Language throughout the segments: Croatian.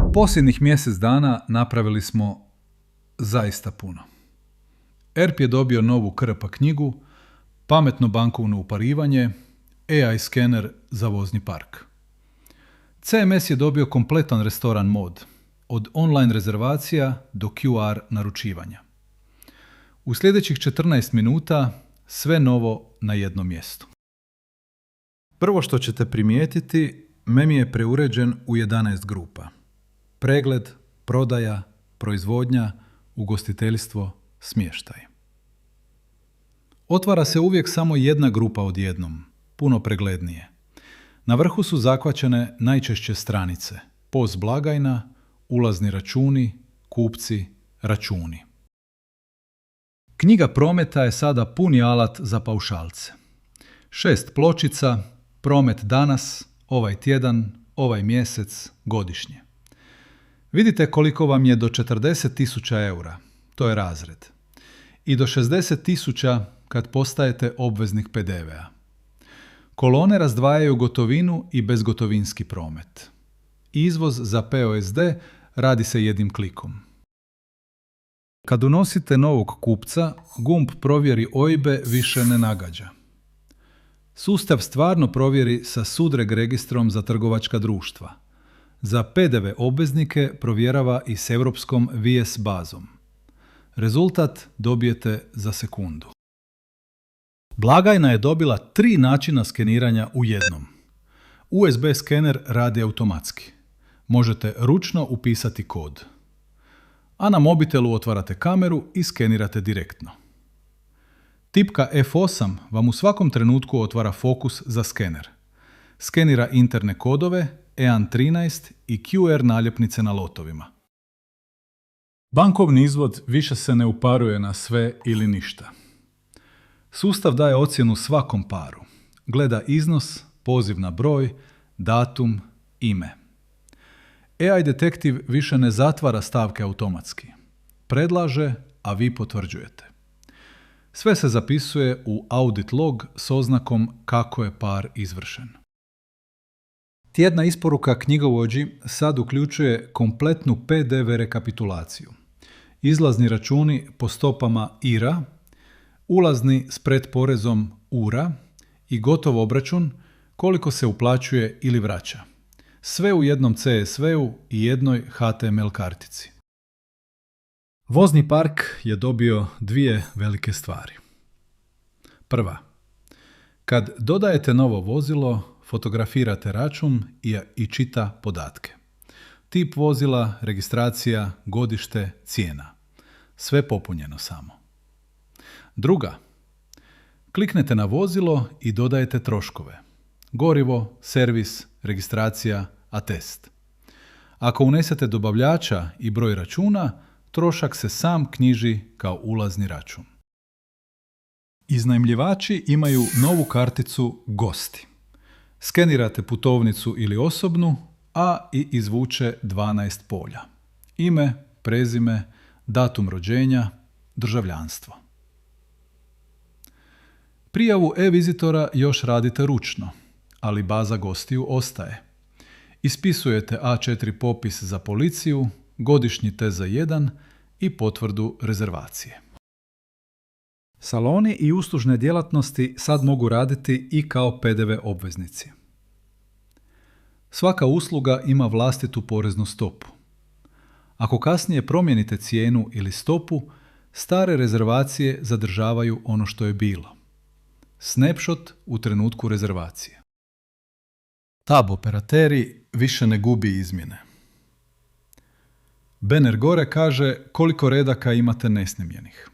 U posljednjih mjesec dana napravili smo zaista puno. ERP je dobio novu KRPA knjigu, pametno bankovno uparivanje, AI skener za vozni park. CMS je dobio kompletan restoran mod, od online rezervacija do QR naručivanja. U sljedećih 14 minuta sve novo na jednom mjestu. Prvo što ćete primijetiti, MEM je preuređen u 11 grupa. Pregled, prodaja, proizvodnja, ugostiteljstvo, smještaj. Otvara se uvijek samo jedna grupa odjednom, puno preglednije. Na vrhu su zakvačene najčešće stranice, POS blagajna, ulazni računi, kupci, računi. Knjiga prometa je sada puni alat za paušalce. 6 pločica, promet danas, ovaj tjedan, ovaj mjesec, godišnje. Vidite koliko vam je do 40.000 eura, to je razred. I do 60.000 kad postajete obveznik PDV-a. Kolone razdvajaju gotovinu i bezgotovinski promet. Izvoz za POSD radi se jednim klikom. Kad unosite novog kupca, gumb provjeri OIB-e više ne nagađa. Sustav stvarno provjeri sa Sudreg registrom za trgovačka društva. Za PDV obveznike provjerava i s europskom VS bazom. Rezultat dobijete za sekundu. Blagajna je dobila 3 načina skeniranja u jednom. USB skener radi automatski. Možete ručno upisati kod. A na mobitelu otvarate kameru i skenirate direktno. Tipka F8 vam u svakom trenutku otvara fokus za skener. Skenira interne kodove, EAN13 i QR naljepnice na lotovima. Bankovni izvod više se ne uparuje na sve ili ništa. Sustav daje ocjenu svakom paru. Gleda iznos, poziv na broj, datum, ime. AI detektiv više ne zatvara stavke automatski. Predlaže, a vi potvrđujete. Sve se zapisuje u audit log s oznakom kako je par izvršen. Tjedna isporuka knjigovođi sad uključuje kompletnu PDV rekapitulaciju. Izlazni računi po stopama IRA, ulazni s pretporezom URA i gotov obračun koliko se uplaćuje ili vraća. Sve u jednom CSV-u i jednoj HTML kartici. Vozni park je dobio 2 velike stvari. Prva. Kad dodajete novo vozilo, fotografirate račun i čita podatke. Tip vozila, registracija, godište, cijena. Sve popunjeno samo. Druga. Kliknete na vozilo i dodajete troškove. Gorivo, servis, registracija, atest. Ako unesete dobavljača i broj računa, trošak se sam knjiži kao ulazni račun. Iznajmljivači imaju novu karticu Gosti. Skenirate putovnicu ili osobnu, a i izvuče 12 polja. Ime, prezime, datum rođenja, državljanstvo. Prijavu e-vizitora još radite ručno, ali baza gostiju ostaje. Ispisujete A4 popis za policiju, godišnji TZ1 i potvrdu rezervacije. Saloni i uslužne djelatnosti sad mogu raditi i kao PDV obveznici. Svaka usluga ima vlastitu poreznu stopu. Ako kasnije promijenite cijenu ili stopu, stare rezervacije zadržavaju ono što je bilo. Snapshot u trenutku rezervacije. Tab operateri više ne gubi izmjene. Banner gore kaže koliko redaka imate nesnimljenih.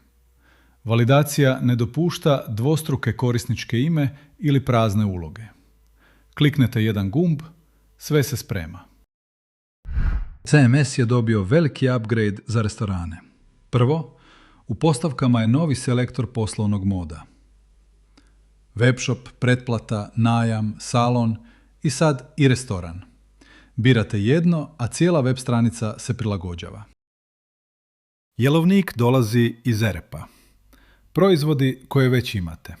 Validacija ne dopušta dvostruke korisničke ime ili prazne uloge. Kliknete jedan gumb, sve se sprema. CMS je dobio veliki upgrade za restorane. Prvo, u postavkama je novi selektor poslovnog moda. Webshop, pretplata, najam, salon i sad i restoran. Birate jedno, a cijela web stranica se prilagođava. Jelovnik dolazi iz ERP-a. Proizvodi koje već imate.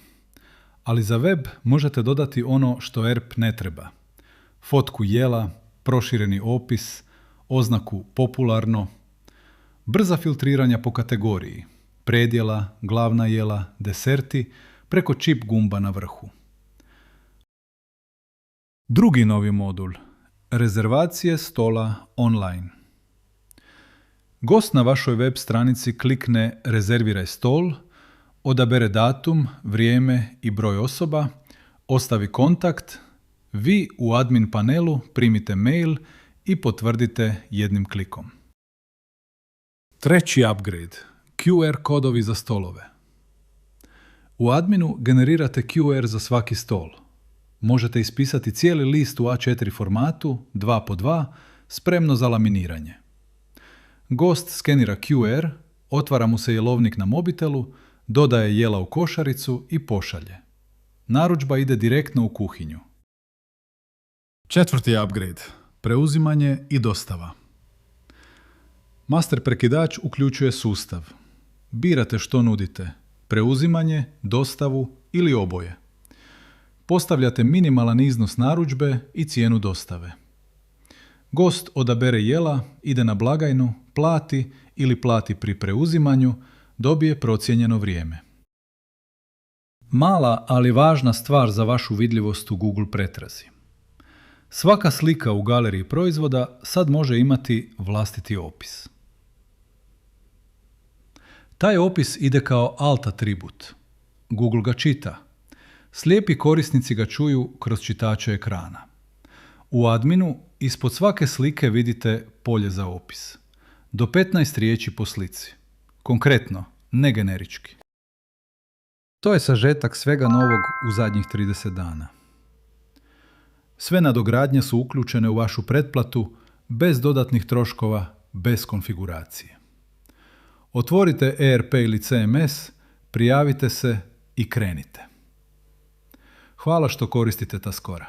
Ali za web možete dodati ono što ERP ne treba. Fotku jela, prošireni opis, oznaku popularno, brza filtriranja po kategoriji, predjela, glavna jela, deserti, preko čip gumba na vrhu. Drugi novi modul, rezervacije stola online. Gost na vašoj web stranici klikne rezerviraj stol, odabere datum, vrijeme i broj osoba, ostavi kontakt, vi u admin panelu primite mail i potvrdite jednim klikom. Treći upgrade, QR kodovi za stolove. U adminu generirate QR za svaki stol. Možete ispisati cijeli list u A4 formatu, 2x2, spremno za laminiranje. Gost skenira QR, otvara mu se jelovnik na mobitelu, dodaje jela u košaricu i pošalje. Narudžba ide direktno u kuhinju. Četvrti upgrade, preuzimanje i dostava. Master prekidač uključuje sustav. Birate što nudite, preuzimanje, dostavu ili oboje. Postavljate minimalan iznos narudžbe i cijenu dostave. Gost odabere jela, ide na blagajnu, plati ili plati pri preuzimanju, dobije procijenjeno vrijeme. Mala, ali važna stvar za vašu vidljivost u Google pretrazi. Svaka slika u galeriji proizvoda sad može imati vlastiti opis. Taj opis ide kao alt atribut. Google ga čita. Slijepi korisnici ga čuju kroz čitače ekrana. U adminu ispod svake slike vidite polje za opis. Do 15 riječi po slici. Konkretno, ne generički. To je sažetak svega novog u zadnjih 30 dana. Sve nadogradnje su uključene u vašu pretplatu bez dodatnih troškova, bez konfiguracije. Otvorite ERP ili CMS, prijavite se i krenite. Hvala što koristite Taskora.